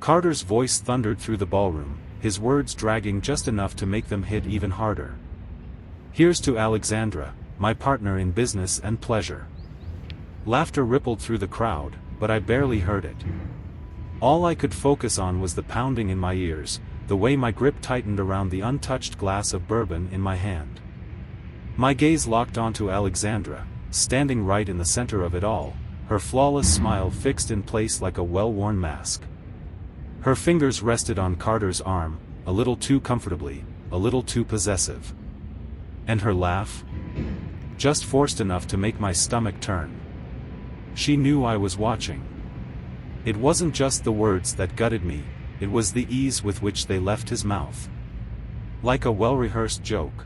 Carter's voice thundered through the ballroom, his words dragging just enough to make them hit even harder. "Here's to Alexandra, my partner in business and pleasure." Laughter rippled through the crowd, but I barely heard it. All I could focus on was the pounding in my ears, the way my grip tightened around the untouched glass of bourbon in my hand. My gaze locked onto Alexandra, standing right in the center of it all, her flawless smile fixed in place like a well-worn mask. Her fingers rested on Carter's arm, a little too comfortably, a little too possessive. And her laugh? Just forced enough to make my stomach turn. She knew I was watching. It wasn't just the words that gutted me, it was the ease with which they left his mouth. Like a well-rehearsed joke.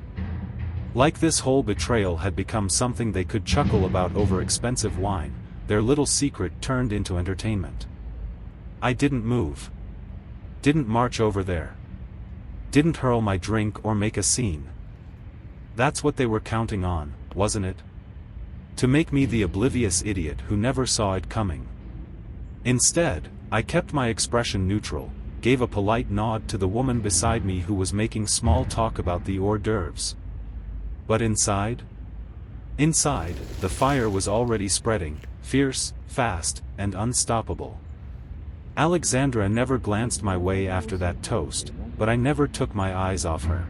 Like this whole betrayal had become something they could chuckle about over expensive wine, their little secret turned into entertainment. I didn't move. Didn't march over there. Didn't hurl my drink or make a scene. That's what they were counting on, wasn't it? To make me the oblivious idiot who never saw it coming. Instead, I kept my expression neutral, gave a polite nod to the woman beside me who was making small talk about the hors d'oeuvres. But inside? Inside, the fire was already spreading, fierce, fast, and unstoppable. Alexandra never glanced my way after that toast, but I never took my eyes off her.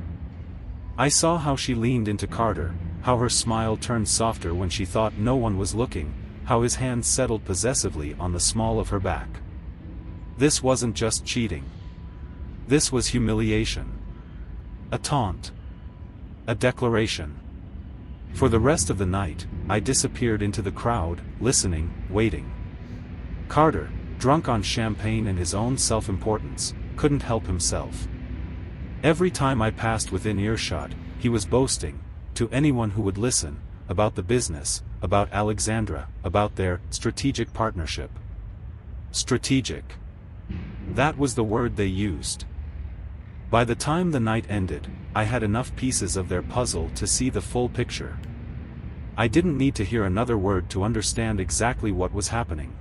I saw how she leaned into Carter, how her smile turned softer when she thought no one was looking, how his hand settled possessively on the small of her back. This wasn't just cheating. This was humiliation. A taunt. A declaration. For the rest of the night, I disappeared into the crowd, listening, waiting. Carter, drunk on champagne and his own self-importance, couldn't help himself. Every time I passed within earshot, he was boasting, to anyone who would listen, about the business, about Alexandra, about their strategic partnership. Strategic. That was the word they used. By the time the night ended, I had enough pieces of their puzzle to see the full picture. I didn't need to hear another word to understand exactly what was happening.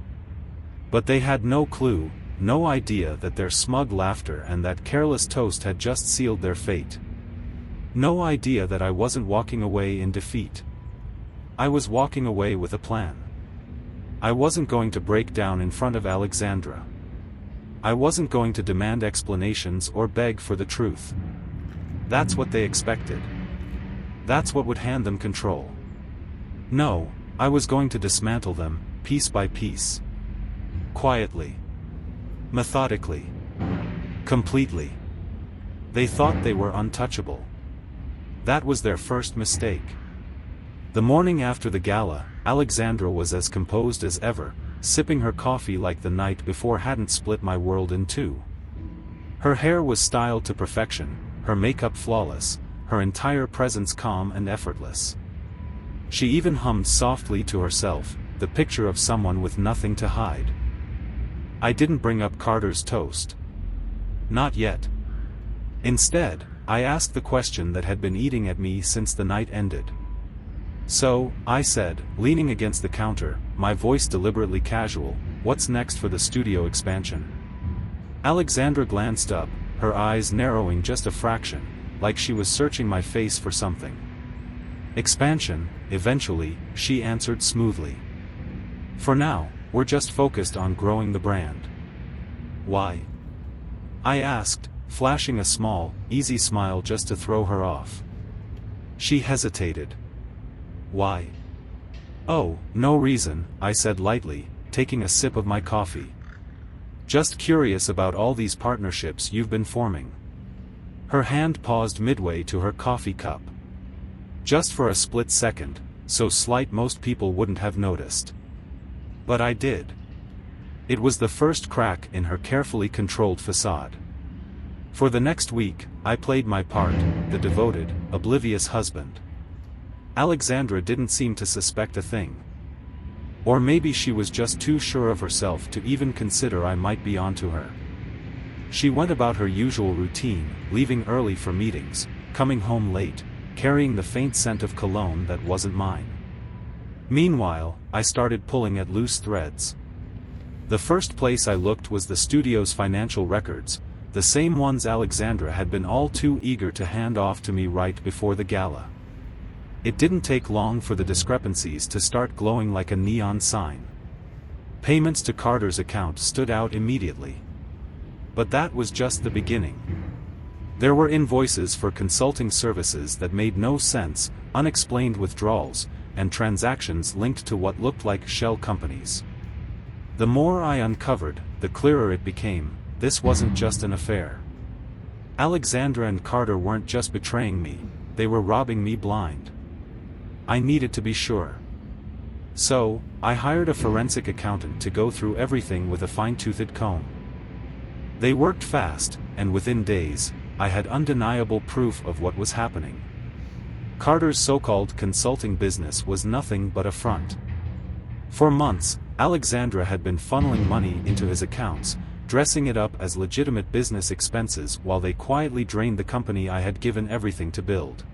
But they had no clue, no idea that their smug laughter and that careless toast had just sealed their fate. No idea that I wasn't walking away in defeat. I was walking away with a plan. I wasn't going to break down in front of Alexandra. I wasn't going to demand explanations or beg for the truth. That's what they expected. That's what would hand them control. No, I was going to dismantle them, piece by piece. Quietly. Methodically. Completely. They thought they were untouchable. That was their first mistake. The morning after the gala, Alexandra was as composed as ever, sipping her coffee like the night before hadn't split my world in two. Her hair was styled to perfection, her makeup flawless, her entire presence calm and effortless. She even hummed softly to herself, the picture of someone with nothing to hide. I didn't bring up Carter's toast. Not yet. Instead, I asked the question that had been eating at me since the night ended. "So," I said, leaning against the counter, my voice deliberately casual, "what's next for the studio expansion?" Alexandra glanced up, her eyes narrowing just a fraction, like she was searching my face for something. "Expansion, eventually," she answered smoothly. "For now, we're just focused on growing the brand." "Why?" I asked, flashing a small, easy smile just to throw her off. She hesitated. "Why?" "Oh, no reason," I said lightly, taking a sip of my coffee. "Just curious about all these partnerships you've been forming." Her hand paused midway to her coffee cup. Just for a split second, so slight most people wouldn't have noticed. But I did. It was the first crack in her carefully controlled facade. For the next week, I played my part, the devoted, oblivious husband. Alexandra didn't seem to suspect a thing. Or maybe she was just too sure of herself to even consider I might be onto her. She went about her usual routine, leaving early for meetings, coming home late, carrying the faint scent of cologne that wasn't mine. Meanwhile, I started pulling at loose threads. The first place I looked was the studio's financial records, the same ones Alexandra had been all too eager to hand off to me right before the gala. It didn't take long for the discrepancies to start glowing like a neon sign. Payments to Carter's account stood out immediately. But that was just the beginning. There were invoices for consulting services that made no sense, unexplained withdrawals, and transactions linked to what looked like shell companies. The more I uncovered, the clearer it became, this wasn't just an affair. Alexandra and Carter weren't just betraying me, they were robbing me blind. I needed to be sure. So, I hired a forensic accountant to go through everything with a fine-toothed comb. They worked fast, and within days, I had undeniable proof of what was happening. Carter's so-called consulting business was nothing but a front. For months, Alexandra had been funneling money into his accounts, dressing it up as legitimate business expenses while they quietly drained the company I had given everything to build.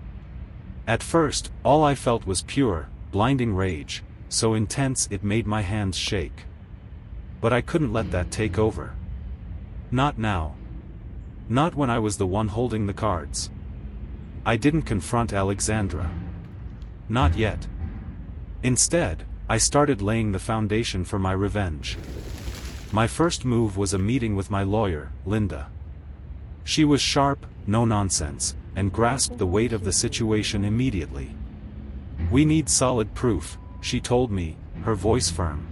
At first, all I felt was pure, blinding rage, so intense it made my hands shake. But I couldn't let that take over. Not now. Not when I was the one holding the cards. I didn't confront Alexandra. Not yet. Instead, I started laying the foundation for my revenge. My first move was a meeting with my lawyer, Linda. She was sharp, no nonsense, and grasped the weight of the situation immediately. "We need solid proof," she told me, her voice firm.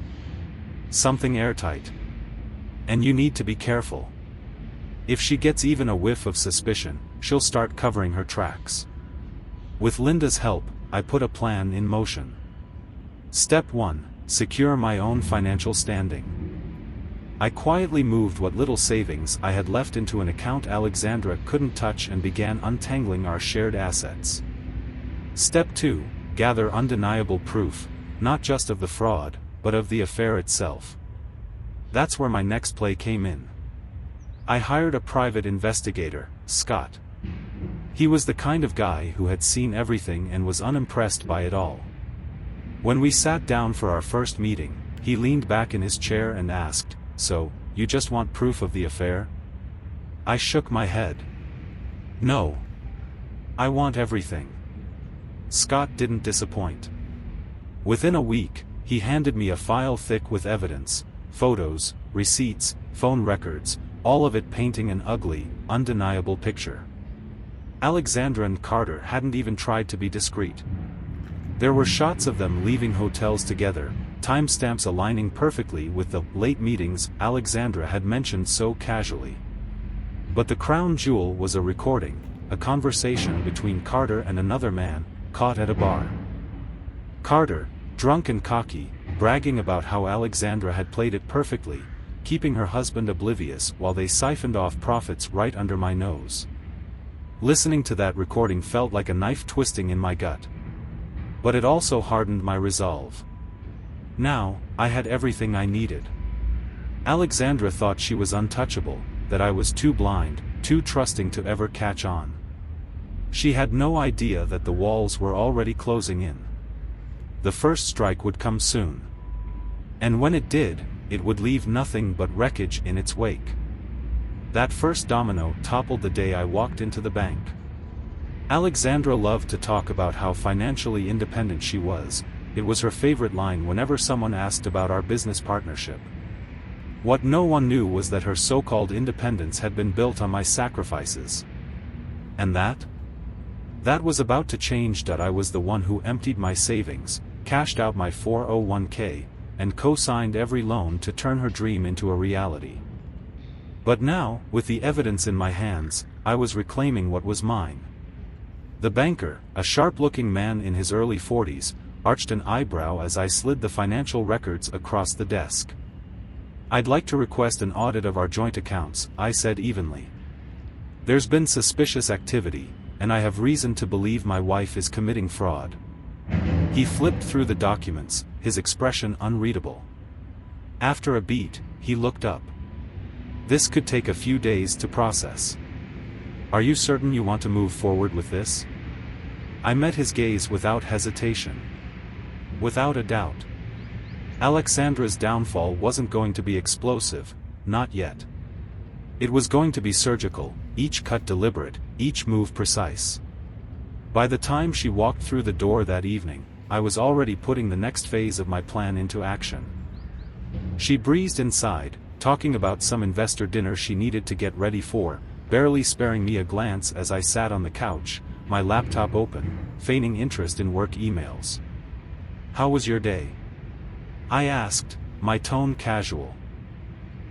"Something airtight. And you need to be careful. If she gets even a whiff of suspicion, she'll start covering her tracks." With Linda's help, I put a plan in motion. Step 1. Secure my own financial standing. I quietly moved what little savings I had left into an account Alexandra couldn't touch and began untangling our shared assets. Step 2. Gather undeniable proof, not just of the fraud, but of the affair itself. That's where my next play came in. I hired a private investigator, Scott. He was the kind of guy who had seen everything and was unimpressed by it all. When we sat down for our first meeting, he leaned back in his chair and asked, "So, you just want proof of the affair?" I shook my head. "No. I want everything." Scott didn't disappoint. Within a week, he handed me a file thick with evidence, photos, receipts, phone records, all of it painting an ugly, undeniable picture. Alexandra and Carter hadn't even tried to be discreet. There were shots of them leaving hotels together, timestamps aligning perfectly with the late meetings Alexandra had mentioned so casually. But the crown jewel was a recording, a conversation between Carter and another man, caught at a bar. Carter, drunk and cocky, bragging about how Alexandra had played it perfectly, keeping her husband oblivious while they siphoned off profits right under my nose. Listening to that recording felt like a knife twisting in my gut. But it also hardened my resolve. Now, I had everything I needed. Alexandra thought she was untouchable, that I was too blind, too trusting to ever catch on. She had no idea that the walls were already closing in. The first strike would come soon. And when it did, it would leave nothing but wreckage in its wake. That first domino toppled the day I walked into the bank. Alexandra loved to talk about how financially independent she was. It was her favorite line whenever someone asked about our business partnership. What no one knew was that her so-called independence had been built on my sacrifices. And that? That was about to change. I was the one who emptied my savings, cashed out my 401k, and co-signed every loan to turn her dream into a reality. But now, with the evidence in my hands, I was reclaiming what was mine. The banker, a sharp-looking man in his early 40s, arched an eyebrow as I slid the financial records across the desk. "I'd like to request an audit of our joint accounts," I said evenly. "There's been suspicious activity, and I have reason to believe my wife is committing fraud." He flipped through the documents, his expression unreadable. After a beat, he looked up. "This could take a few days to process. Are you certain you want to move forward with this?" I met his gaze without hesitation. "Without a doubt. Alexandra's downfall wasn't going to be explosive, not yet. It was going to be surgical, each cut deliberate, each move precise. By the time she walked through the door that evening, I was already putting the next phase of my plan into action. She breezed inside, talking about some investor dinner she needed to get ready for, barely sparing me a glance as I sat on the couch, my laptop open, feigning interest in work emails. "How was your day?" I asked, my tone casual.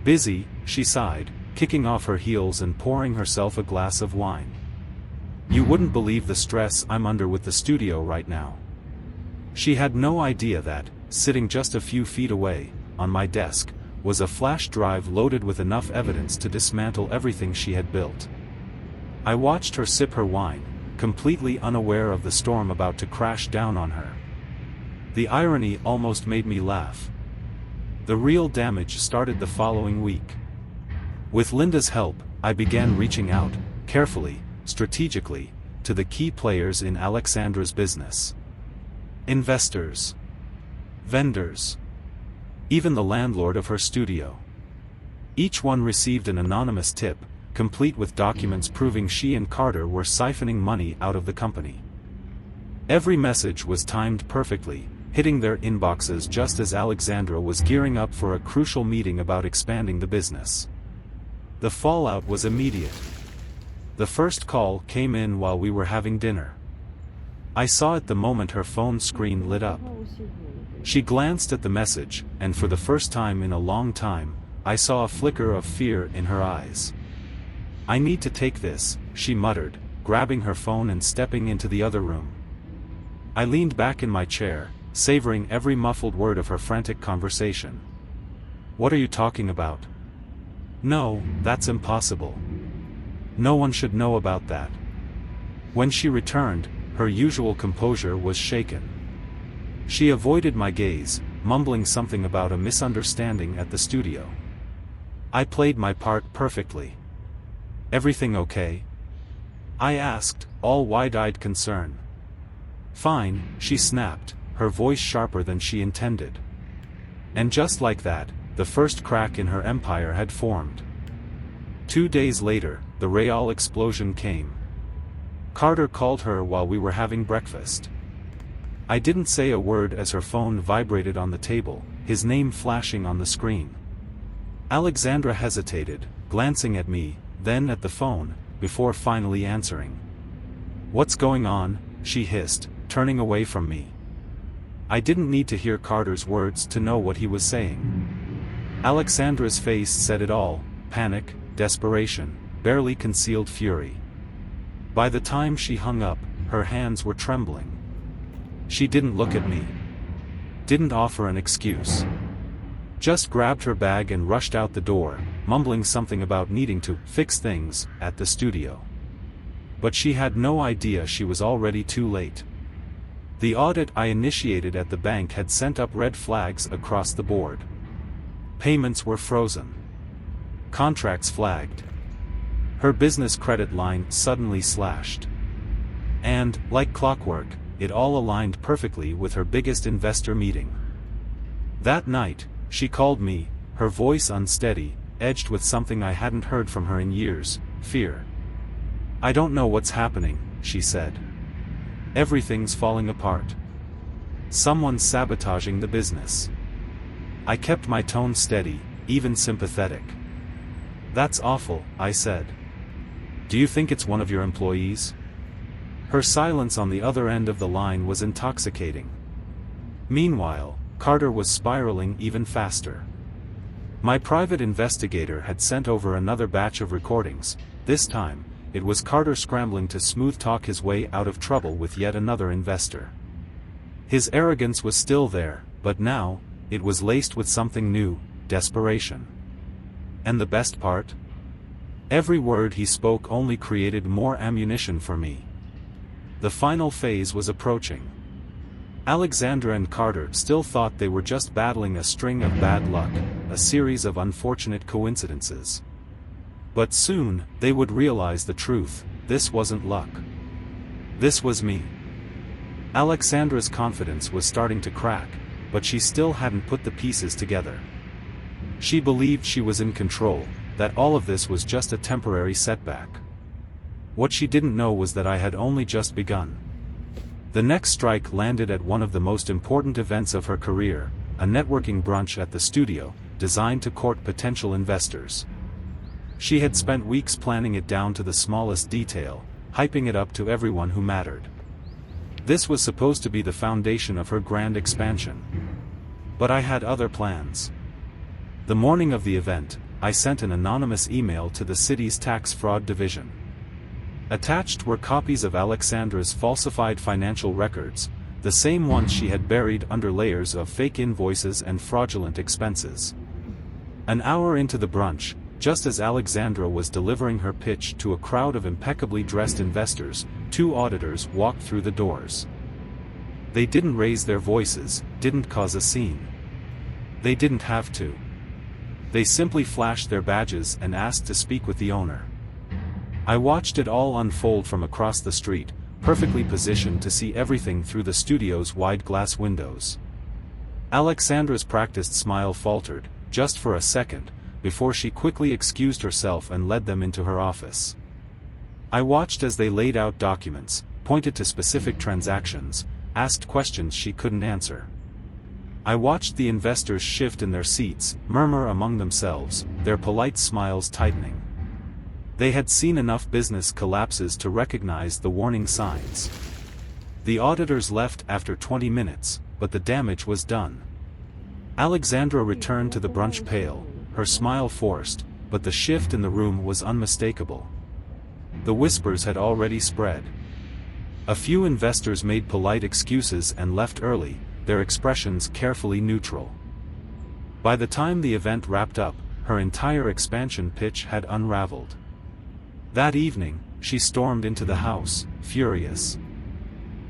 "Busy," she sighed, kicking off her heels and pouring herself a glass of wine. "You wouldn't believe the stress I'm under with the studio right now." She had no idea that, sitting just a few feet away, on my desk, was a flash drive loaded with enough evidence to dismantle everything she had built. I watched her sip her wine, completely unaware of the storm about to crash down on her. The irony almost made me laugh. The real damage started the following week. With Linda's help, I began reaching out, carefully, strategically, to the key players in Alexandra's business. Investors. Vendors. Even the landlord of her studio. Each one received an anonymous tip, complete with documents proving she and Carter were siphoning money out of the company. Every message was timed perfectly, hitting their inboxes just as Alexandra was gearing up for a crucial meeting about expanding the business. The fallout was immediate. The first call came in while we were having dinner. I saw it the moment her phone screen lit up. She glanced at the message, and for the first time in a long time, I saw a flicker of fear in her eyes. "I need to take this," she muttered, grabbing her phone and stepping into the other room. I leaned back in my chair, savoring every muffled word of her frantic conversation. "What are you talking about?" "No, that's impossible. No one should know about that." When she returned, her usual composure was shaken. She avoided my gaze, mumbling something about a misunderstanding at the studio. I played my part perfectly. "Everything okay?" I asked, all wide-eyed concern. "Fine," she snapped, her voice sharper than she intended. And just like that, the first crack in her empire had formed. 2 days later, the real explosion came. Carter called her while we were having breakfast. I didn't say a word as her phone vibrated on the table, his name flashing on the screen. Alexandra hesitated, glancing at me, then at the phone, before finally answering. "What's going on?" she hissed, turning away from me. I didn't need to hear Carter's words to know what he was saying. Alexandra's face said it all: panic, desperation, barely concealed fury. By the time she hung up, her hands were trembling. She didn't look at me. Didn't offer an excuse. Just grabbed her bag and rushed out the door, mumbling something about needing to fix things at the studio. But she had no idea she was already too late. The audit I initiated at the bank had sent up red flags across the board. Payments were frozen. Contracts flagged. Her business credit line suddenly slashed. And, like clockwork, it all aligned perfectly with her biggest investor meeting. That night, she called me, her voice unsteady, edged with something I hadn't heard from her in years: fear. "I don't know what's happening," she said. "Everything's falling apart. Someone's sabotaging the business." I kept my tone steady, even sympathetic. "That's awful," I said. "Do you think it's one of your employees?" Her silence on the other end of the line was intoxicating. Meanwhile, Carter was spiraling even faster. My private investigator had sent over another batch of recordings. This time, it was Carter scrambling to smooth-talk his way out of trouble with yet another investor. His arrogance was still there, but now, it was laced with something new: desperation. And the best part? Every word he spoke only created more ammunition for me. The final phase was approaching. Alexandra and Carter still thought they were just battling a string of bad luck, a series of unfortunate coincidences. But soon, they would realize the truth: this wasn't luck. This was me. Alexandra's confidence was starting to crack, but she still hadn't put the pieces together. She believed she was in control, that all of this was just a temporary setback. What she didn't know was that I had only just begun. The next strike landed at one of the most important events of her career, a networking brunch at the studio, designed to court potential investors. She had spent weeks planning it down to the smallest detail, hyping it up to everyone who mattered. This was supposed to be the foundation of her grand expansion. But I had other plans. The morning of the event, I sent an anonymous email to the city's tax fraud division. Attached were copies of Alexandra's falsified financial records, the same ones she had buried under layers of fake invoices and fraudulent expenses. An hour into the brunch, just as Alexandra was delivering her pitch to a crowd of impeccably dressed investors, two auditors walked through the doors. They didn't raise their voices, didn't cause a scene. They didn't have to. They simply flashed their badges and asked to speak with the owner. I watched it all unfold from across the street, perfectly positioned to see everything through the studio's wide glass windows. Alexandra's practiced smile faltered, just for a second, before she quickly excused herself and led them into her office. I watched as they laid out documents, pointed to specific transactions, asked questions she couldn't answer. I watched the investors shift in their seats, murmur among themselves, their polite smiles tightening. They had seen enough business collapses to recognize the warning signs. The auditors left after 20 minutes, but the damage was done. Alexandra returned to the brunch pale, her smile forced, but the shift in the room was unmistakable. The whispers had already spread. A few investors made polite excuses and left early, their expressions carefully neutral. By the time the event wrapped up, her entire expansion pitch had unraveled. That evening, she stormed into the house, furious.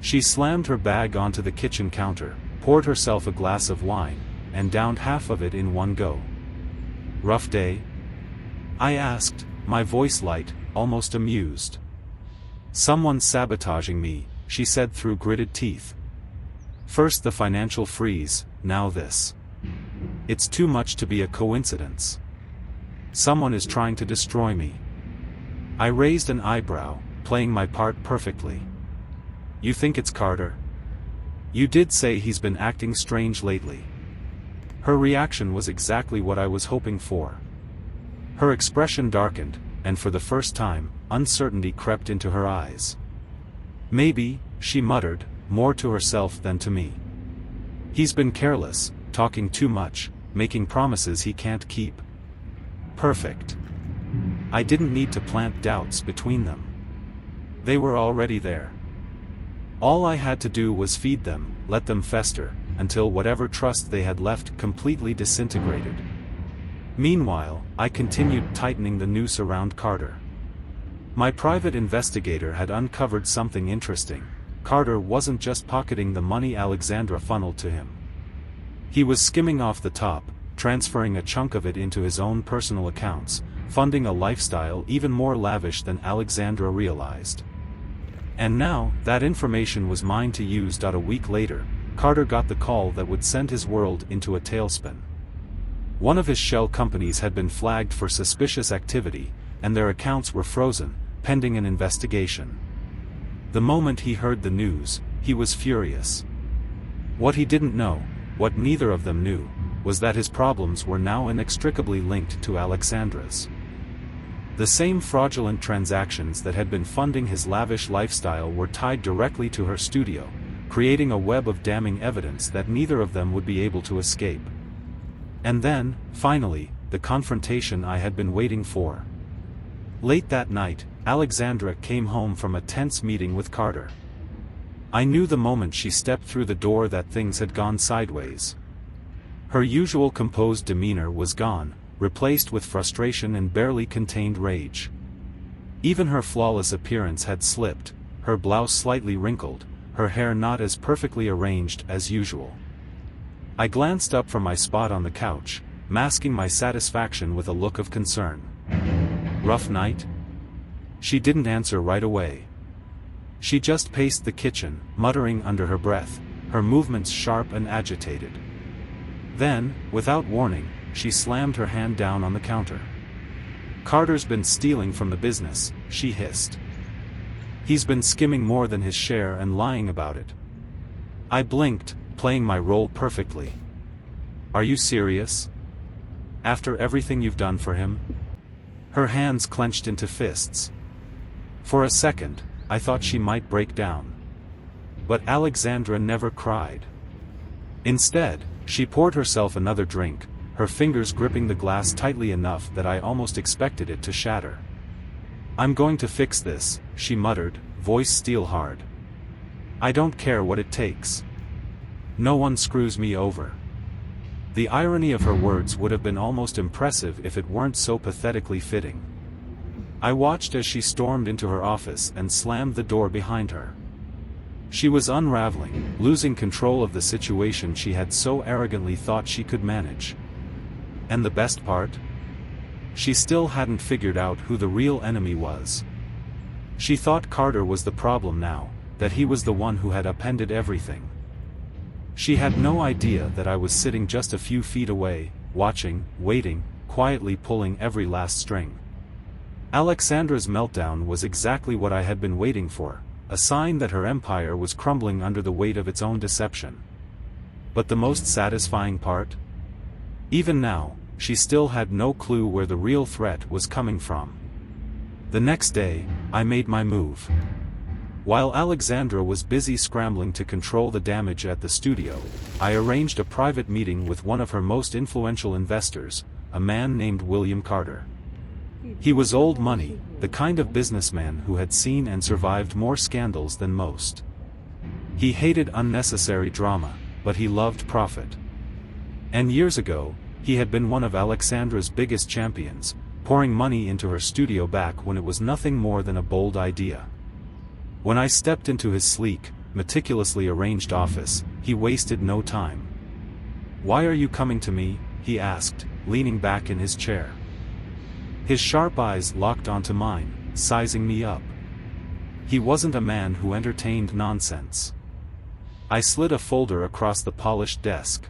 She slammed her bag onto the kitchen counter, poured herself a glass of wine, and downed half of it in one go. "Rough day?" I asked, my voice light, almost amused. "Someone's sabotaging me," she said through gritted teeth. "First the financial freeze, now this. It's too much to be a coincidence. Someone is trying to destroy me." I raised an eyebrow, playing my part perfectly. "You think it's Carter? You did say he's been acting strange lately." Her reaction was exactly what I was hoping for. Her expression darkened, and for the first time, uncertainty crept into her eyes. "Maybe," she muttered, more to herself than to me. "He's been careless, talking too much, making promises he can't keep." Perfect. I didn't need to plant doubts between them. They were already there. All I had to do was feed them, let them fester, until whatever trust they had left completely disintegrated. Meanwhile, I continued tightening the noose around Carter. My private investigator had uncovered something interesting. Carter wasn't just pocketing the money Alexandra funneled to him. He was skimming off the top, transferring a chunk of it into his own personal accounts, funding a lifestyle even more lavish than Alexandra realized. And now, that information was mine to use. A week later, Carter got the call that would send his world into a tailspin. One of his shell companies had been flagged for suspicious activity, and their accounts were frozen, pending an investigation. The moment he heard the news, he was furious. What he didn't know, what neither of them knew, was that his problems were now inextricably linked to Alexandra's. The same fraudulent transactions that had been funding his lavish lifestyle were tied directly to her studio, creating a web of damning evidence that neither of them would be able to escape. And then, finally, the confrontation I had been waiting for. Late that night, Alexandra came home from a tense meeting with Carter. I knew the moment she stepped through the door that things had gone sideways. Her usual composed demeanor was gone, replaced with frustration and barely contained rage. Even her flawless appearance had slipped, her blouse slightly wrinkled, her hair not as perfectly arranged as usual. I glanced up from my spot on the couch, masking my satisfaction with a look of concern. "Rough night?" She didn't answer right away. She just paced the kitchen, muttering under her breath, her movements sharp and agitated. Then, without warning, she slammed her hand down on the counter. "Carter's been stealing from the business," she hissed. "He's been skimming more than his share and lying about it." I blinked, playing my role perfectly. "Are you serious? After everything you've done for him?" Her hands clenched into fists. For a second, I thought she might break down. But Alexandra never cried. Instead, she poured herself another drink, her fingers gripping the glass tightly enough that I almost expected it to shatter. "I'm going to fix this," she muttered, voice steel hard. "I don't care what it takes. No one screws me over." The irony of her words would have been almost impressive if it weren't so pathetically fitting. I watched as she stormed into her office and slammed the door behind her. She was unraveling, losing control of the situation she had so arrogantly thought she could manage. And the best part? She still hadn't figured out who the real enemy was. She thought Carter was the problem now, that he was the one who had upended everything. She had no idea that I was sitting just a few feet away, watching, waiting, quietly pulling every last string. Alexandra's meltdown was exactly what I had been waiting for, a sign that her empire was crumbling under the weight of its own deception. But the most satisfying part? Even now, she still had no clue where the real threat was coming from. The next day, I made my move. While Alexandra was busy scrambling to control the damage at the studio, I arranged a private meeting with one of her most influential investors, a man named William Carter. He was old money, the kind of businessman who had seen and survived more scandals than most. He hated unnecessary drama, but he loved profit. And years ago, he had been one of Alexandra's biggest champions, pouring money into her studio back when it was nothing more than a bold idea. When I stepped into his sleek, meticulously arranged office, he wasted no time. "Why are you coming to me?" he asked, leaning back in his chair. His sharp eyes locked onto mine, sizing me up. He wasn't a man who entertained nonsense. I slid a folder across the polished desk.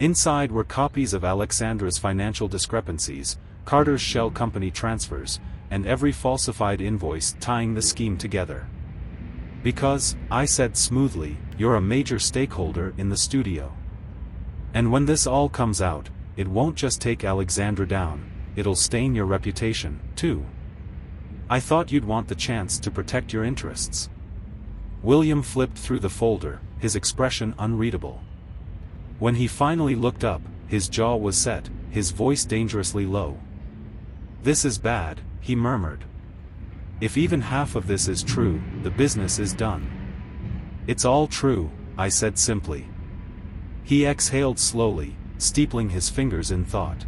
Inside were copies of Alexandra's financial discrepancies, Carter's shell company transfers, and every falsified invoice tying the scheme together. "Because," I said smoothly, "you're a major stakeholder in the studio. And when this all comes out, it won't just take Alexandra down, it'll stain your reputation, too. I thought you'd want the chance to protect your interests." William flipped through the folder, his expression unreadable. When he finally looked up, his jaw was set, his voice dangerously low. "This is bad," he murmured. "If even half of this is true, the business is done." "It's all true," I said simply. He exhaled slowly, steepling his fingers in thought.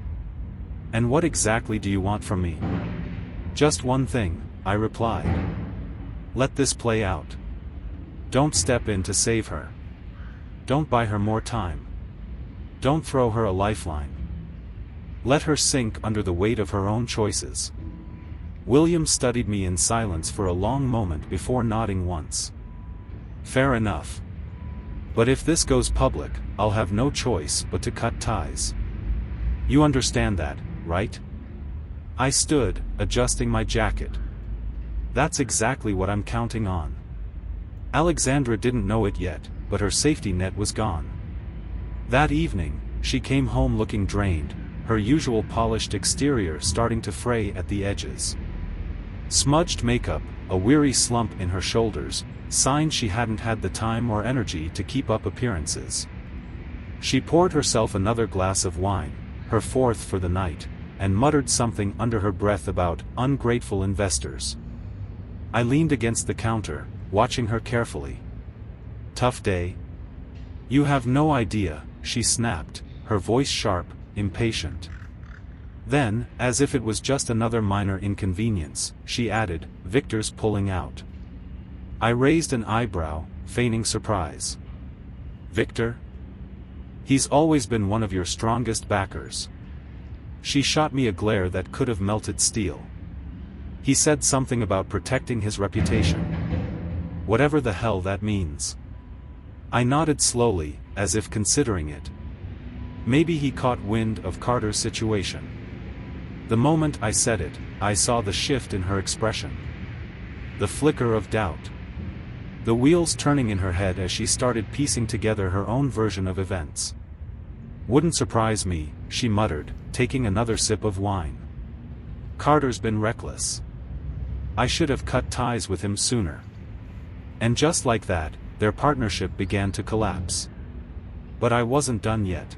"And what exactly do you want from me?" "Just one thing," I replied. "Let this play out. Don't step in to save her. Don't buy her more time. Don't throw her a lifeline. Let her sink under the weight of her own choices." William studied me in silence for a long moment before nodding once. "Fair enough. But if this goes public, I'll have no choice but to cut ties. You understand that, right?" I stood, adjusting my jacket. "That's exactly what I'm counting on." Alexandra didn't know it yet, but her safety net was gone. That evening, she came home looking drained, her usual polished exterior starting to fray at the edges. Smudged makeup, a weary slump in her shoulders, signs she hadn't had the time or energy to keep up appearances. She poured herself another glass of wine, her fourth for the night, and muttered something under her breath about ungrateful investors. I leaned against the counter, watching her carefully. "Tough day?" "You have no idea," she snapped, her voice sharp, impatient. Then, as if it was just another minor inconvenience, she added, "Victor's pulling out." I raised an eyebrow, feigning surprise. "Victor? He's always been one of your strongest backers." She shot me a glare that could have melted steel. "He said something about protecting his reputation. Whatever the hell that means." I nodded slowly, as if considering it. Maybe he caught wind of Carter's situation. The moment I said it, I saw the shift in her expression. The flicker of doubt. The wheels turning in her head as she started piecing together her own version of events. "Wouldn't surprise me," she muttered, taking another sip of wine. "Carter's been reckless. I should have cut ties with him sooner." And just like that, their partnership began to collapse. But I wasn't done yet.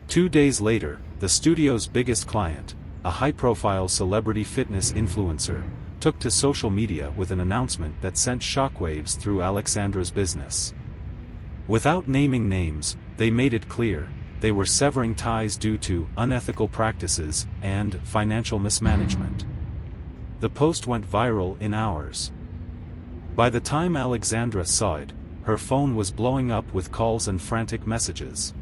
2 days later, the studio's biggest client, a high-profile celebrity fitness influencer, took to social media with an announcement that sent shockwaves through Alexandra's business. Without naming names, they made it clear they were severing ties due to unethical practices and financial mismanagement. The post went viral in hours. By the time Alexandra saw it, her phone was blowing up with calls and frantic messages.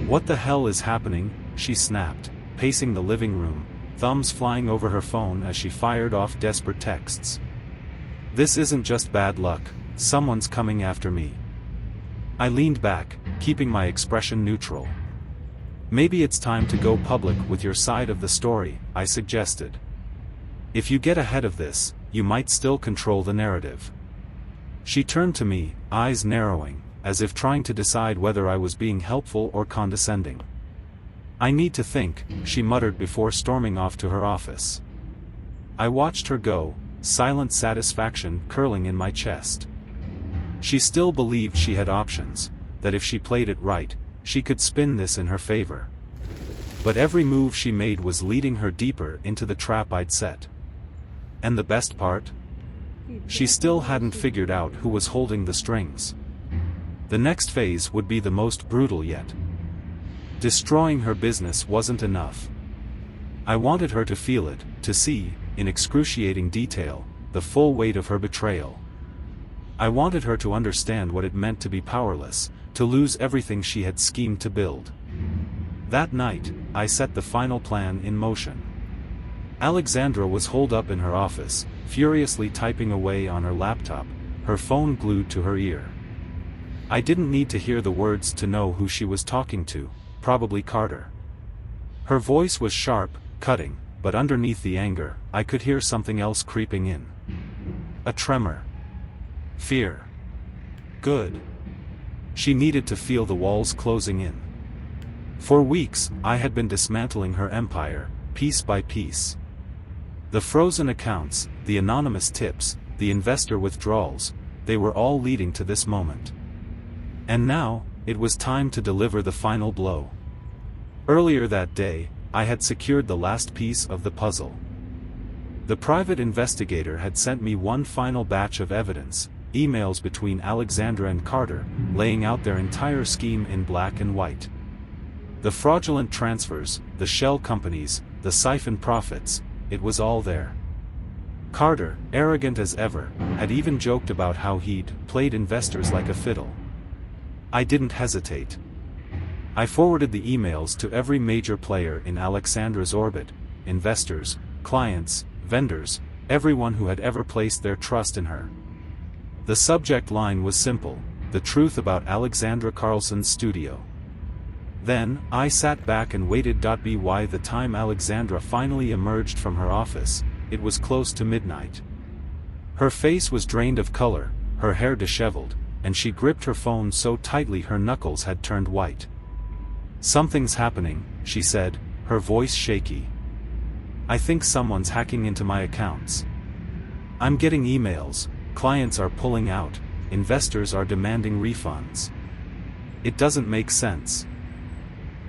"What the hell is happening?" she snapped, pacing the living room, thumbs flying over her phone as she fired off desperate texts. "This isn't just bad luck, someone's coming after me." I leaned back, keeping my expression neutral. "Maybe it's time to go public with your side of the story," I suggested. "If you get ahead of this, you might still control the narrative." She turned to me, eyes narrowing, as if trying to decide whether I was being helpful or condescending. "I need to think," she muttered before storming off to her office. I watched her go, silent satisfaction curling in my chest. She still believed she had options, that if she played it right, she could spin this in her favor. But every move she made was leading her deeper into the trap I'd set. And the best part? She still hadn't figured out who was holding the strings. The next phase would be the most brutal yet. Destroying her business wasn't enough. I wanted her to feel it, to see, in excruciating detail, the full weight of her betrayal. I wanted her to understand what it meant to be powerless, to lose everything she had schemed to build. That night, I set the final plan in motion. Alexandra was holed up in her office, furiously typing away on her laptop, her phone glued to her ear. I didn't need to hear the words to know who she was talking to, probably Carter. Her voice was sharp, cutting, but underneath the anger, I could hear something else creeping in. A tremor. Fear. Good. She needed to feel the walls closing in. For weeks, I had been dismantling her empire, piece by piece. The frozen accounts, the anonymous tips, the investor withdrawals, they were all leading to this moment. And now, it was time to deliver the final blow. Earlier that day, I had secured the last piece of the puzzle. The private investigator had sent me one final batch of evidence, emails between Alexandra and Carter, laying out their entire scheme in black and white. The fraudulent transfers, the shell companies, the siphon profits, it was all there. Carter, arrogant as ever, had even joked about how he'd played investors like a fiddle. I didn't hesitate. I forwarded the emails to every major player in Alexandra's orbit, investors, clients, vendors, everyone who had ever placed their trust in her. The subject line was simple: the truth about Alexandra Carlson's studio. Then, I sat back and waited. By the time Alexandra finally emerged from her office, it was close to midnight. Her face was drained of color, her hair disheveled, and she gripped her phone so tightly her knuckles had turned white. "Something's happening," she said, her voice shaky. "I think someone's hacking into my accounts. I'm getting emails, clients are pulling out, investors are demanding refunds. It doesn't make sense."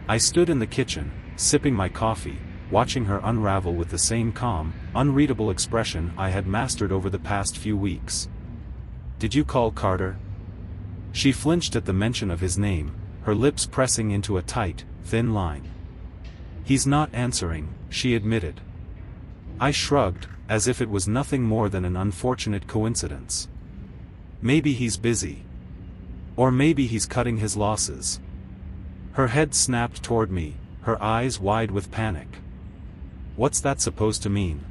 I stood in the kitchen, sipping my coffee, watching her unravel with the same calm, unreadable expression I had mastered over the past few weeks. "Did you call Carter?" She flinched at the mention of his name, her lips pressing into a tight, thin line. "He's not answering," she admitted. I shrugged, as if it was nothing more than an unfortunate coincidence. "Maybe he's busy. Or maybe he's cutting his losses." Her head snapped toward me, her eyes wide with panic. "What's that supposed to mean?"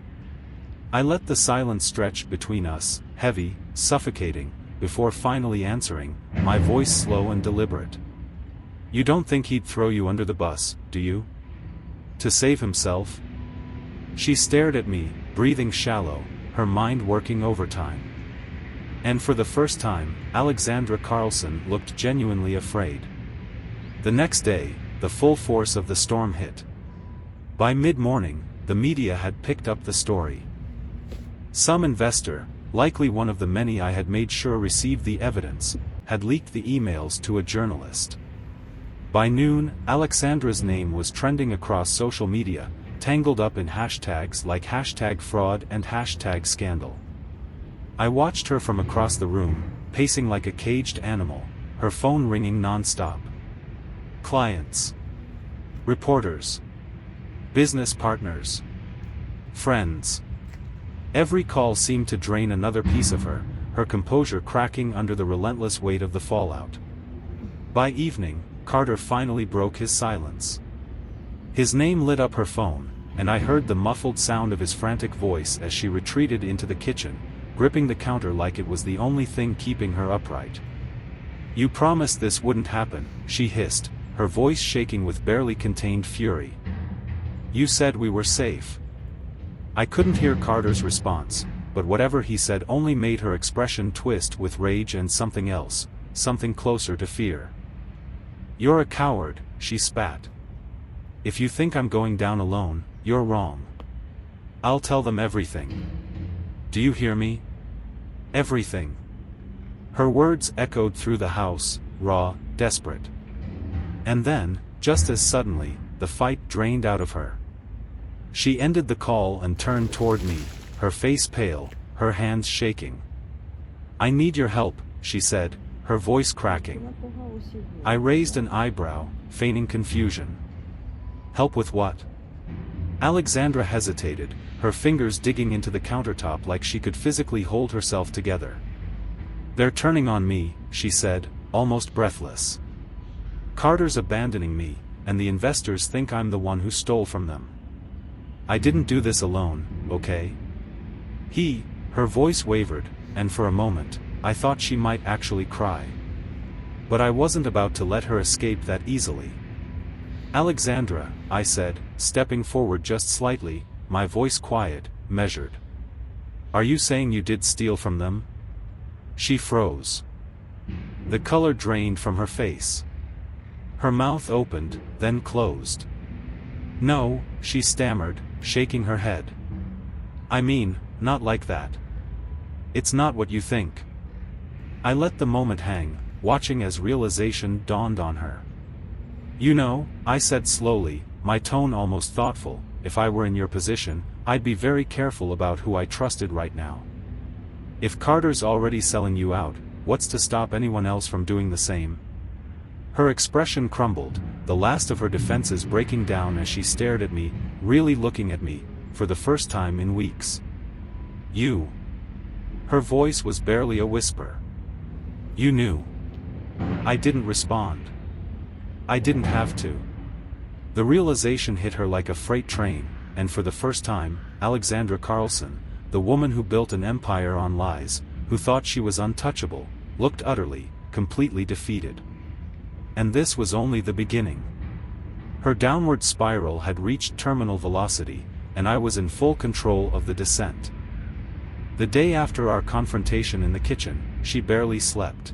I let the silence stretch between us, heavy, suffocating, before finally answering, my voice slow and deliberate. You don't think he'd throw you under the bus, do you? To save himself? She stared at me, breathing shallow, her mind working overtime. And for the first time, Alexandra Carlson looked genuinely afraid. The next day, the full force of the storm hit. By mid-morning, the media had picked up the story. Some investor, likely one of the many I had made sure received the evidence, had leaked the emails to a journalist. By noon, Alexandra's name was trending across social media, tangled up in hashtags like #fraud and #scandal. I watched her from across the room, pacing like a caged animal, her phone ringing non-stop. Clients. Reporters. Business partners. Friends. Every call seemed to drain another piece of her, her composure cracking under the relentless weight of the fallout. By evening, Carter finally broke his silence. His name lit up her phone, and I heard the muffled sound of his frantic voice as she retreated into the kitchen, gripping the counter like it was the only thing keeping her upright. "You promised this wouldn't happen," she hissed, her voice shaking with barely contained fury. "You said we were safe." I couldn't hear Carter's response, but whatever he said only made her expression twist with rage and something else, something closer to fear. "You're a coward," she spat. "If you think I'm going down alone, you're wrong. I'll tell them everything. Do you hear me? Everything." Her words echoed through the house, raw, desperate. And then, just as suddenly, the fight drained out of her. She ended the call and turned toward me, her face pale, her hands shaking. "I need your help," she said, her voice cracking. I raised an eyebrow, feigning confusion. "Help with what?" Alexandra hesitated, her fingers digging into the countertop like she could physically hold herself together. "They're turning on me," she said, almost breathless. "Carter's abandoning me, and the investors think I'm the one who stole from them. I didn't do this alone, okay?" Her voice wavered, and for a moment, I thought she might actually cry. But I wasn't about to let her escape that easily. "Alexandra," I said, stepping forward just slightly, my voice quiet, measured. "Are you saying you did steal from them?" She froze. The color drained from her face. Her mouth opened, then closed. "No," she stammered, shaking her head. "I mean, not like that. It's not what you think." I let the moment hang, watching as realization dawned on her. "You know," I said slowly, my tone almost thoughtful, "if I were in your position, I'd be very careful about who I trusted right now. If Carter's already selling you out, what's to stop anyone else from doing the same?" Her expression crumbled, the last of her defenses breaking down as she stared at me, really looking at me, for the first time in weeks. "You." Her voice was barely a whisper. "You knew." I didn't respond. I didn't have to. The realization hit her like a freight train, and for the first time, Alexandra Carlson, the woman who built an empire on lies, who thought she was untouchable, looked utterly, completely defeated. And this was only the beginning. Her downward spiral had reached terminal velocity, and I was in full control of the descent. The day after our confrontation in the kitchen, she barely slept.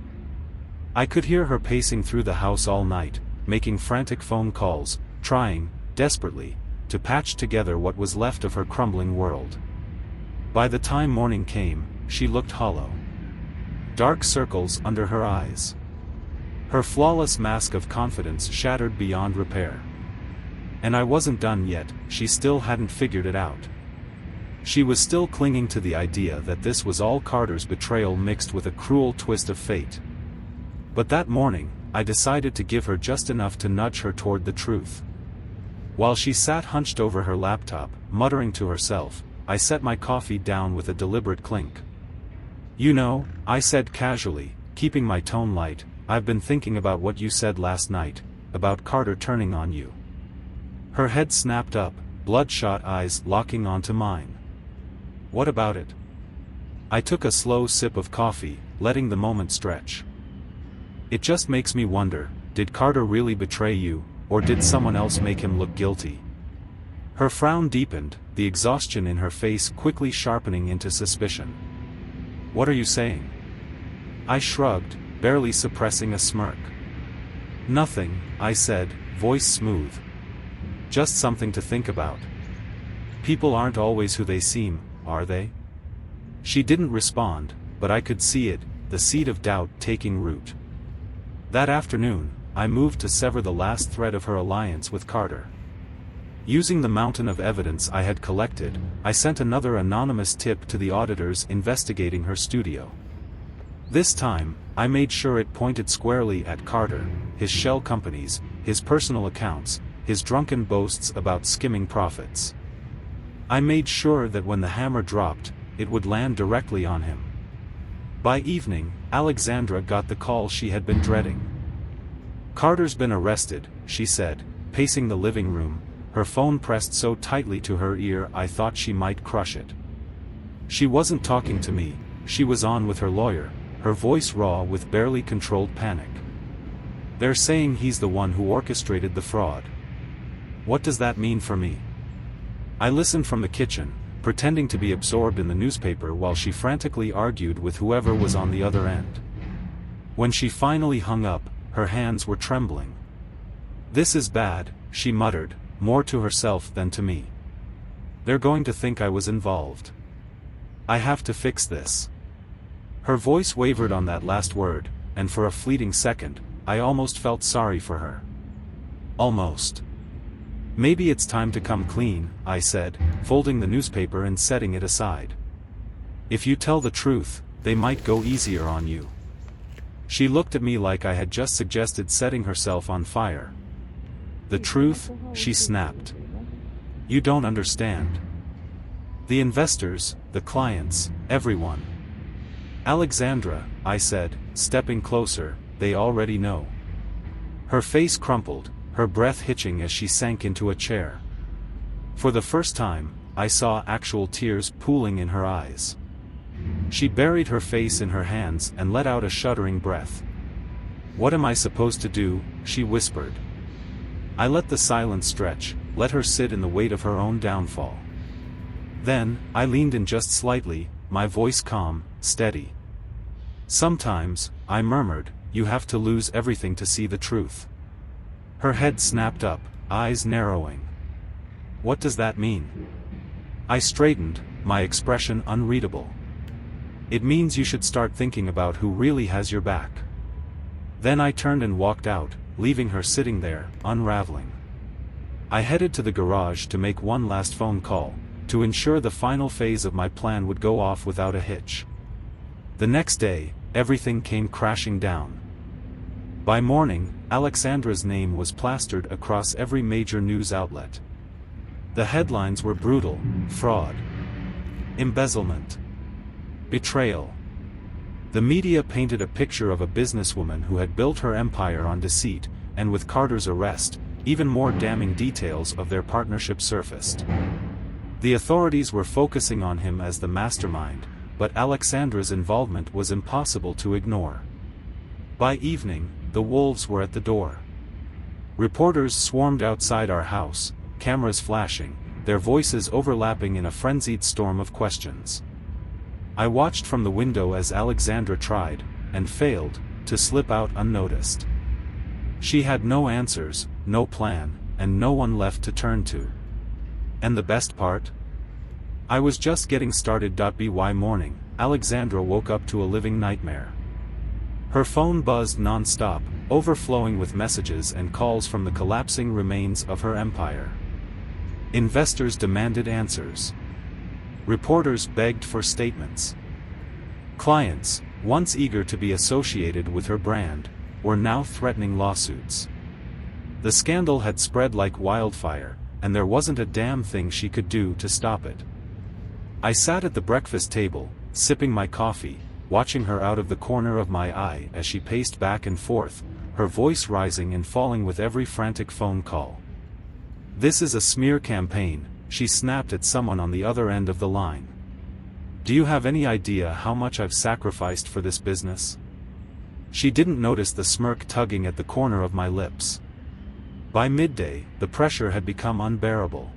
I could hear her pacing through the house all night, making frantic phone calls, trying, desperately, to patch together what was left of her crumbling world. By the time morning came, she looked hollow. Dark circles under her eyes. Her flawless mask of confidence shattered beyond repair. And I wasn't done yet, she still hadn't figured it out. She was still clinging to the idea that this was all Carter's betrayal mixed with a cruel twist of fate. But that morning, I decided to give her just enough to nudge her toward the truth. While she sat hunched over her laptop, muttering to herself, I set my coffee down with a deliberate clink. "You know," I said casually, keeping my tone light, "I've been thinking about what you said last night, about Carter turning on you." Her head snapped up, bloodshot eyes locking onto mine. "What about it?" I took a slow sip of coffee, letting the moment stretch. "It just makes me wonder, did Carter really betray you, or did someone else make him look guilty? Her frown deepened, the exhaustion in her face quickly sharpening into suspicion. What are you saying? I shrugged, barely suppressing a smirk. Nothing, I said, voice smooth. Just something to think about. People aren't always who they seem, are they? She didn't respond, but I could see it, the seed of doubt taking root. That afternoon, I moved to sever the last thread of her alliance with Carter. Using the mountain of evidence I had collected, I sent another anonymous tip to the auditors investigating her studio. This time, I made sure it pointed squarely at Carter, his shell companies, his personal accounts, his drunken boasts about skimming profits. I made sure that when the hammer dropped, it would land directly on him. By evening, Alexandra got the call she had been dreading. "Carter's been arrested," she said, pacing the living room, her phone pressed so tightly to her ear I thought she might crush it. She wasn't talking to me, she was on with her lawyer, her voice raw with barely controlled panic. "They're saying he's the one who orchestrated the fraud. What does that mean for me?" I listened from the kitchen, pretending to be absorbed in the newspaper while she frantically argued with whoever was on the other end. When she finally hung up, her hands were trembling. "This is bad," she muttered, more to herself than to me. "They're going to think I was involved. I have to fix this." Her voice wavered on that last word, and for a fleeting second, I almost felt sorry for her. Almost. "Maybe it's time to come clean," I said, folding the newspaper and setting it aside. "If you tell the truth, they might go easier on you." She looked at me like I had just suggested setting herself on fire. "The truth?" she snapped. "You don't understand. The investors, the clients, everyone." "Alexandra," I said, stepping closer, "they already know." Her face crumpled, her breath hitching as she sank into a chair. For the first time, I saw actual tears pooling in her eyes. She buried her face in her hands and let out a shuddering breath. "What am I supposed to do?" she whispered. I let the silence stretch, let her sit in the weight of her own downfall. Then, I leaned in just slightly, my voice calm, steady. "Sometimes," I murmured, "you have to lose everything to see the truth." Her head snapped up, eyes narrowing. "What does that mean?" I straightened, my expression unreadable. "It means you should start thinking about who really has your back." Then I turned and walked out, leaving her sitting there, unraveling. I headed to the garage to make one last phone call, to ensure the final phase of my plan would go off without a hitch. The next day, everything came crashing down. By morning, Alexandra's name was plastered across every major news outlet. The headlines were brutal: fraud, embezzlement, betrayal. The media painted a picture of a businesswoman who had built her empire on deceit, and with Carter's arrest, even more damning details of their partnership surfaced. The authorities were focusing on him as the mastermind, but Alexandra's involvement was impossible to ignore. By evening, the wolves were at the door. Reporters swarmed outside our house, cameras flashing, their voices overlapping in a frenzied storm of questions. I watched from the window as Alexandra tried, and failed, to slip out unnoticed. She had no answers, no plan, and no one left to turn to. And the best part? I was just getting started. By morning, Alexandra woke up to a living nightmare. Her phone buzzed non-stop, overflowing with messages and calls from the collapsing remains of her empire. Investors demanded answers. Reporters begged for statements. Clients, once eager to be associated with her brand, were now threatening lawsuits. The scandal had spread like wildfire, and there wasn't a damn thing she could do to stop it. I sat at the breakfast table, sipping my coffee, watching her out of the corner of my eye as she paced back and forth, her voice rising and falling with every frantic phone call. "This is a smear campaign," she snapped at someone on the other end of the line. "Do you have any idea how much I've sacrificed for this business? She didn't notice the smirk tugging at the corner of my lips. By midday, the pressure had become unbearable.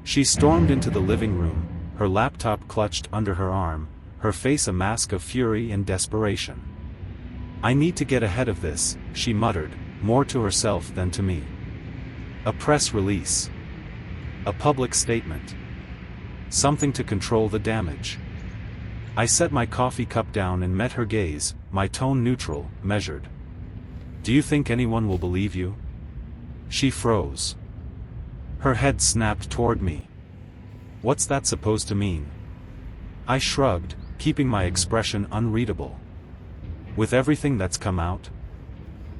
She stormed into the living room, her laptop clutched under her arm, her face a mask of fury and desperation. "I need to get ahead of this," she muttered, more to herself than to me. A press release. A public statement. Something to control the damage. I set my coffee cup down and met her gaze, my tone neutral, measured. "Do you think anyone will believe you?" She froze. Her head snapped toward me. "What's that supposed to mean?" I shrugged, keeping my expression unreadable. "With everything that's come out?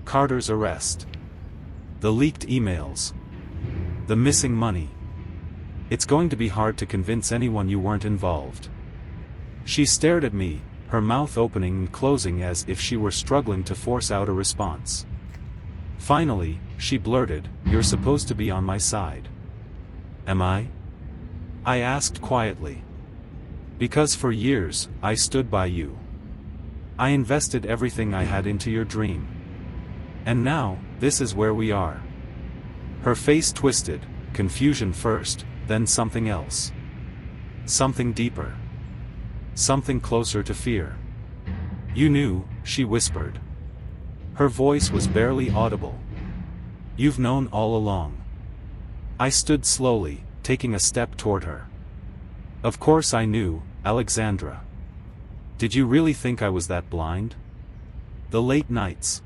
Carter's arrest. The leaked emails. The missing money. It's going to be hard to convince anyone you weren't involved." She stared at me, her mouth opening and closing as if she were struggling to force out a response. Finally, she blurted, "You're supposed to be on my side." "Am I?" I asked quietly. "Because for years, I stood by you. I invested everything I had into your dream. And now, this is where we are." Her face twisted, confusion first, then something else. Something deeper. Something closer to fear. "You knew," she whispered. Her voice was barely audible. "You've known all along." I stood slowly, taking a step toward her. "Of course I knew, Alexandra. Did you really think I was that blind? The late nights.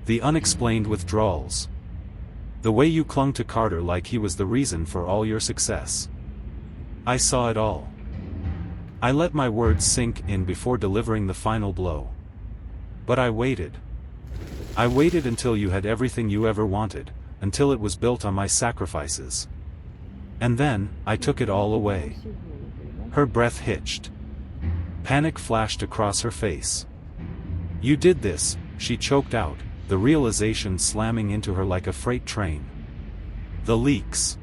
The unexplained withdrawals. The way you clung to Carter like he was the reason for all your success. I saw it all." I let my words sink in before delivering the final blow. "But I waited. I waited until you had everything you ever wanted, until it was built on my sacrifices. And then, I took it all away." Her breath hitched. Panic flashed across her face. "You did this," she choked out, the realization slamming into her like a freight train. "The leaks.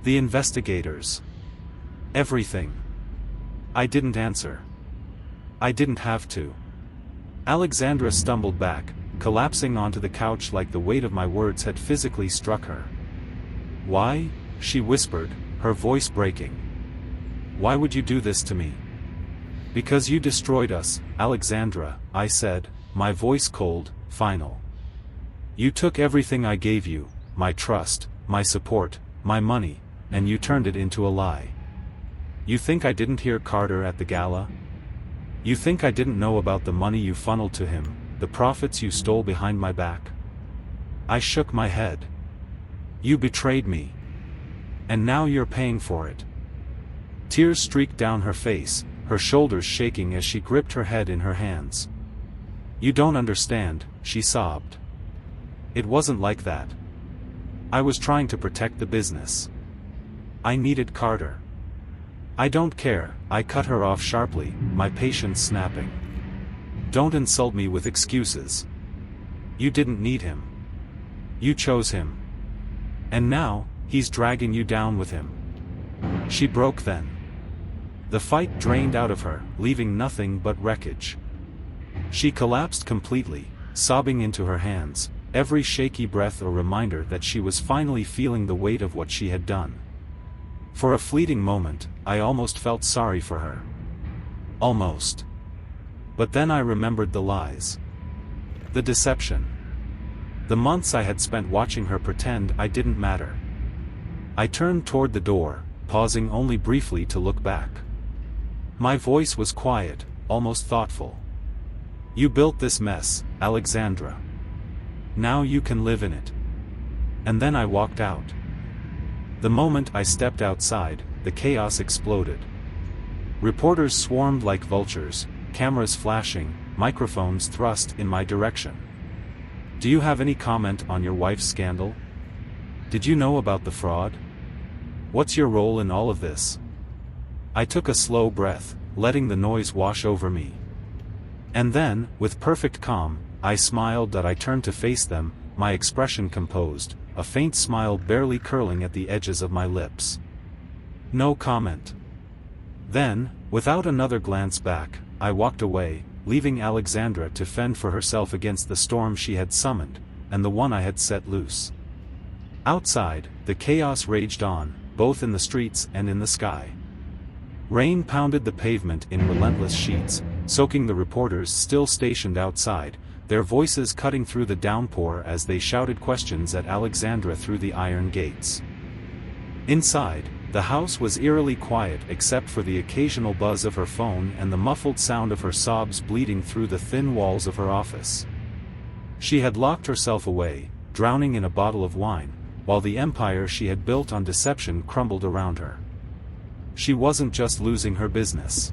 The investigators. Everything." I didn't answer. I didn't have to. Alexandra stumbled back, collapsing onto the couch like the weight of my words had physically struck her. "Why?" she whispered, her voice breaking. "Why would you do this to me?" "Because you destroyed us, Alexandra," I said, my voice cold, final. "You took everything I gave you, my trust, my support, my money, and you turned it into a lie. You think I didn't hear Carter at the gala? You think I didn't know about the money you funneled to him, the profits you stole behind my back?" I shook my head. "You betrayed me. And now you're paying for it." Tears streaked down her face, her shoulders shaking as she gripped her head in her hands. "You don't understand," she sobbed. "It wasn't like that. I was trying to protect the business. I needed Carter." "I don't care," I cut her off sharply, my patience snapping. "Don't insult me with excuses. You didn't need him. You chose him. And now, he's dragging you down with him." She broke then. The fight drained out of her, leaving nothing but wreckage. She collapsed completely, sobbing into her hands, every shaky breath a reminder that she was finally feeling the weight of what she had done. For a fleeting moment, I almost felt sorry for her. Almost. But then I remembered the lies. The deception. The months I had spent watching her pretend I didn't matter. I turned toward the door, pausing only briefly to look back. My voice was quiet, almost thoughtful. "You built this mess, Alexandra. Now you can live in it." And then I walked out. The moment I stepped outside, the chaos exploded. Reporters swarmed like vultures, cameras flashing, microphones thrust in my direction. "Do you have any comment on your wife's scandal? Did you know about the fraud? What's your role in all of this?" I took a slow breath, letting the noise wash over me. And then, with perfect calm, I smiled that I turned to face them, my expression composed, a faint smile barely curling at the edges of my lips. "No comment." Then, without another glance back, I walked away, leaving Alexandra to fend for herself against the storm she had summoned, and the one I had set loose. Outside, the chaos raged on, both in the streets and in the sky. Rain pounded the pavement in relentless sheets, soaking the reporters still stationed outside, their voices cutting through the downpour as they shouted questions at Alexandra through the iron gates. Inside, the house was eerily quiet except for the occasional buzz of her phone and the muffled sound of her sobs bleeding through the thin walls of her office. She had locked herself away, drowning in a bottle of wine, while the empire she had built on deception crumbled around her. She wasn't just losing her business.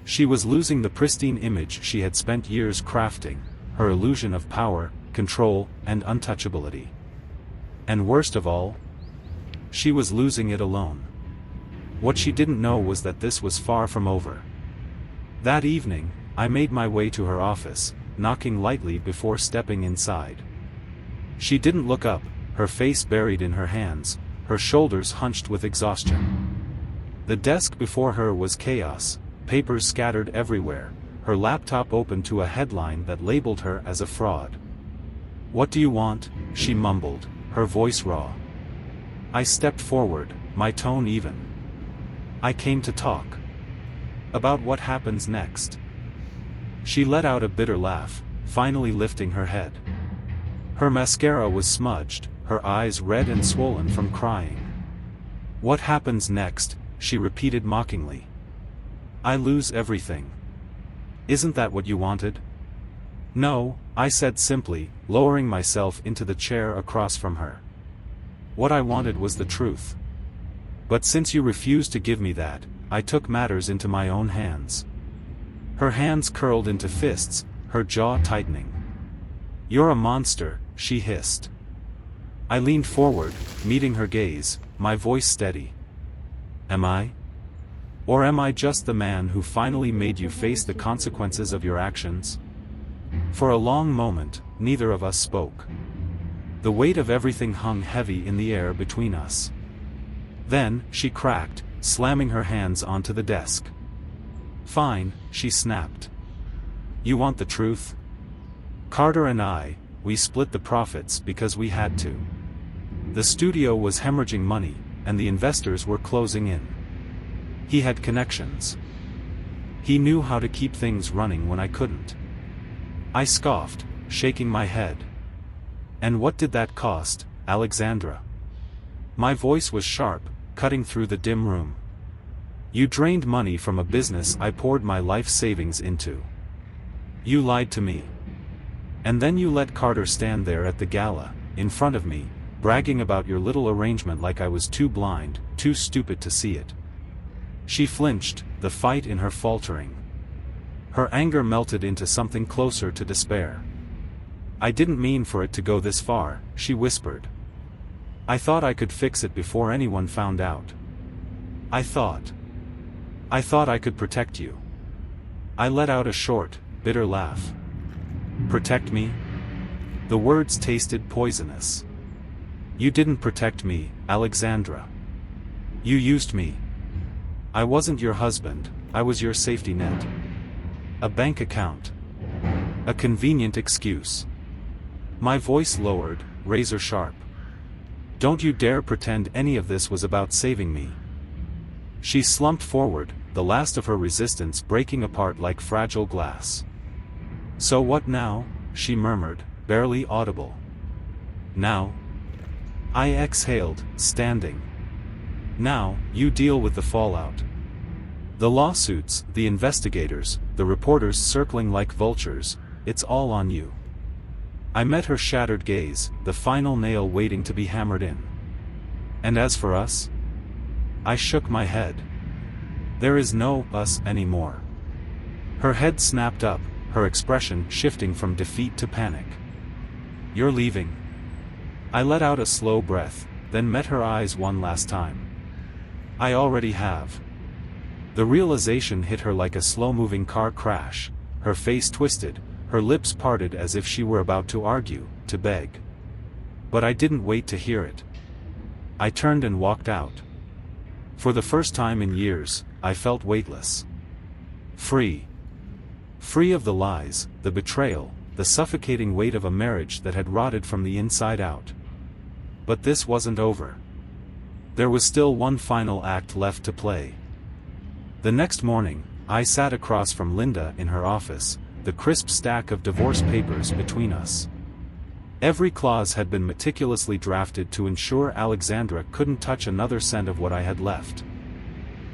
She was losing the pristine image she had spent years crafting, her illusion of power, control, and untouchability. And worst of all, she was losing it alone. What she didn't know was that this was far from over. That evening, I made my way to her office, knocking lightly before stepping inside. She didn't look up, her face buried in her hands, her shoulders hunched with exhaustion. The desk before her was chaos, papers scattered everywhere, her laptop open to a headline that labeled her as a fraud. "What do you want?" she mumbled, her voice raw. I stepped forward, my tone even. "I came to talk. About what happens next." She let out a bitter laugh, finally lifting her head. Her mascara was smudged, her eyes red and swollen from crying. "What happens next?" she repeated mockingly. "I lose everything. Isn't that what you wanted?" "No," I said simply, lowering myself into the chair across from her. "What I wanted was the truth. But since you refused to give me that, I took matters into my own hands." Her hands curled into fists, her jaw tightening. "You're a monster," she hissed. I leaned forward, meeting her gaze, my voice steady. "Am I? Or am I just the man who finally made you face the consequences of your actions?" For a long moment, neither of us spoke. The weight of everything hung heavy in the air between us. Then, she cracked, slamming her hands onto the desk. "Fine," she snapped. "You want the truth?" Carter and I, we split the profits because we had to. The studio was hemorrhaging money, and the investors were closing in. He had connections. He knew how to keep things running when I couldn't. I scoffed, shaking my head. "And what did that cost, Alexandra?" My voice was sharp, cutting through the dim room. "You drained money from a business I poured my life savings into. You lied to me. And then you let Carter stand there at the gala, in front of me, bragging about your little arrangement like I was too blind, too stupid to see it." She flinched, the fight in her faltering. Her anger melted into something closer to despair. "I didn't mean for it to go this far," she whispered. "I thought I could fix it before anyone found out. I thought I could protect you." I let out a short, bitter laugh. "Protect me?" The words tasted poisonous. "You didn't protect me, Alexandra. You used me. I wasn't your husband, I was your safety net. A bank account. A convenient excuse." My voice lowered, razor sharp. "Don't you dare pretend any of this was about saving me." She slumped forward, the last of her resistance breaking apart like fragile glass. "So what now?" she murmured, barely audible. "Now?" I exhaled, standing. "Now, you deal with the fallout. The lawsuits, the investigators, the reporters circling like vultures, it's all on you." I met her shattered gaze, the final nail waiting to be hammered in. "And as for us?" I shook my head. "There is no us anymore." Her head snapped up, her expression shifting from defeat to panic. "You're leaving." I let out a slow breath, then met her eyes one last time. "I already have." The realization hit her like a slow-moving car crash, her face twisted, her lips parted as if she were about to argue, to beg. But I didn't wait to hear it. I turned and walked out. For the first time in years, I felt weightless. Free. Free of the lies, the betrayal, the suffocating weight of a marriage that had rotted from the inside out. But this wasn't over. There was still one final act left to play. The next morning, I sat across from Linda in her office, the crisp stack of divorce papers between us. Every clause had been meticulously drafted to ensure Alexandra couldn't touch another cent of what I had left.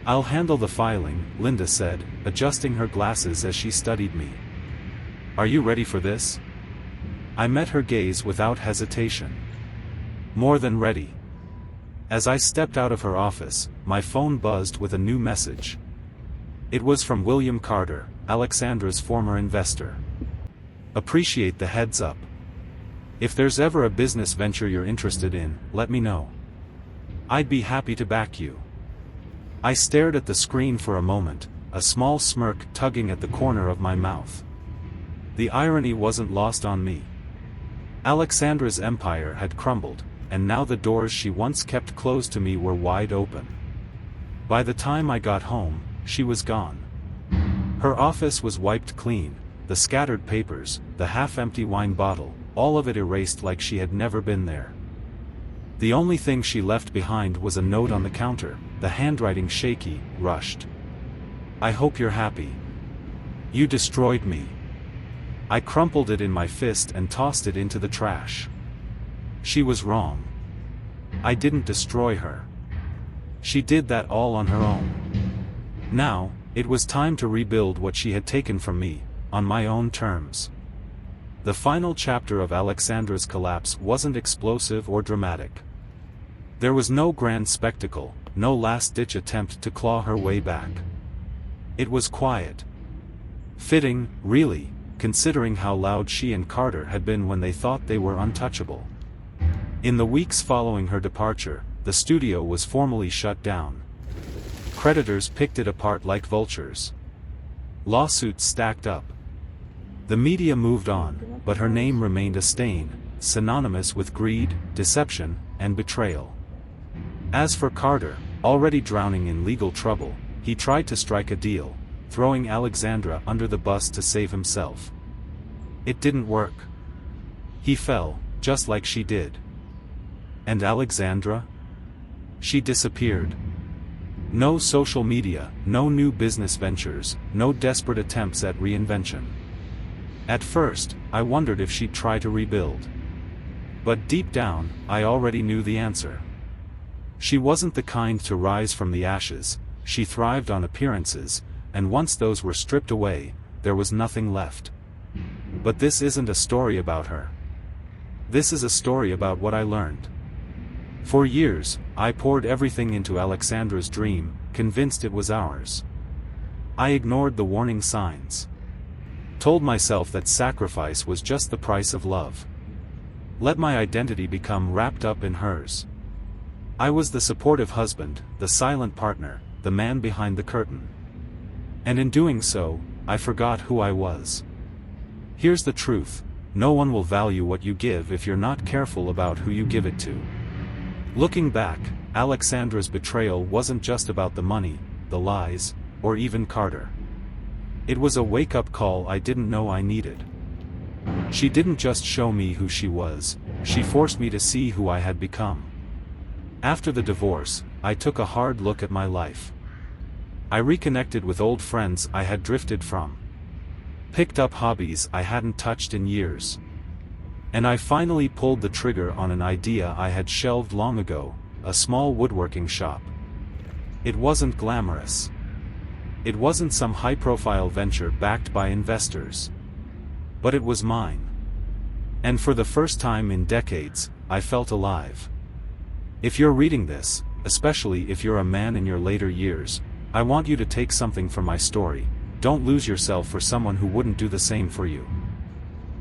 "I'll handle the filing," Linda said, adjusting her glasses as she studied me. "Are you ready for this?" I met her gaze without hesitation. More than ready. As I stepped out of her office, my phone buzzed with a new message. It was from William Carter, Alexandra's former investor. "Appreciate the heads up. If there's ever a business venture you're interested in, let me know. I'd be happy to back you." I stared at the screen for a moment, a small smirk tugging at the corner of my mouth. The irony wasn't lost on me. Alexandra's empire had crumbled, and now the doors she once kept closed to me were wide open. By the time I got home, she was gone. Her office was wiped clean, the scattered papers, the half-empty wine bottle, all of it erased like she had never been there. The only thing she left behind was a note on the counter, the handwriting shaky, rushed. "I hope you're happy. You destroyed me." I crumpled it in my fist and tossed it into the trash. She was wrong. I didn't destroy her. She did that all on her own. Now, it was time to rebuild what she had taken from me, on my own terms. The final chapter of Alexandra's collapse wasn't explosive or dramatic. There was no grand spectacle, no last-ditch attempt to claw her way back. It was quiet. Fitting, really, considering how loud she and Carter had been when they thought they were untouchable. In the weeks following her departure, the studio was formally shut down. Creditors picked it apart like vultures. Lawsuits stacked up. The media moved on, but her name remained a stain, synonymous with greed, deception, and betrayal. As for Carter, already drowning in legal trouble, he tried to strike a deal, throwing Alexandra under the bus to save himself. It didn't work. He fell, just like she did. And Alexandra? She disappeared. No social media, no new business ventures, no desperate attempts at reinvention. At first, I wondered if she'd try to rebuild. But deep down, I already knew the answer. She wasn't the kind to rise from the ashes, she thrived on appearances, and once those were stripped away, there was nothing left. But this isn't a story about her. This is a story about what I learned. For years, I poured everything into Alexandra's dream, convinced it was ours. I ignored the warning signs. Told myself that sacrifice was just the price of love. Let my identity become wrapped up in hers. I was the supportive husband, the silent partner, the man behind the curtain. And in doing so, I forgot who I was. Here's the truth: no one will value what you give if you're not careful about who you give it to. Looking back, Alexandra's betrayal wasn't just about the money, the lies, or even Carter. It was a wake-up call I didn't know I needed. She didn't just show me who she was, she forced me to see who I had become. After the divorce, I took a hard look at my life. I reconnected with old friends I had drifted from. Picked up hobbies I hadn't touched in years. And I finally pulled the trigger on an idea I had shelved long ago, a small woodworking shop. It wasn't glamorous. It wasn't some high-profile venture backed by investors. But it was mine. And for the first time in decades, I felt alive. If you're reading this, especially if you're a man in your later years, I want you to take something from my story. Don't lose yourself for someone who wouldn't do the same for you.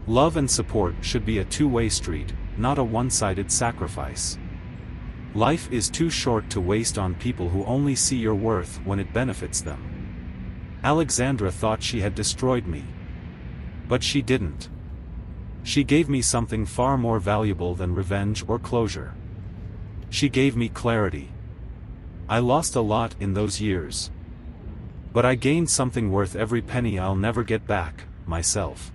Love and support should be a two-way street, not a one-sided sacrifice. Life is too short to waste on people who only see your worth when it benefits them. Alexandra thought she had destroyed me. But she didn't. She gave me something far more valuable than revenge or closure. She gave me clarity. I lost a lot in those years. But I gained something worth every penny I'll never get back, myself.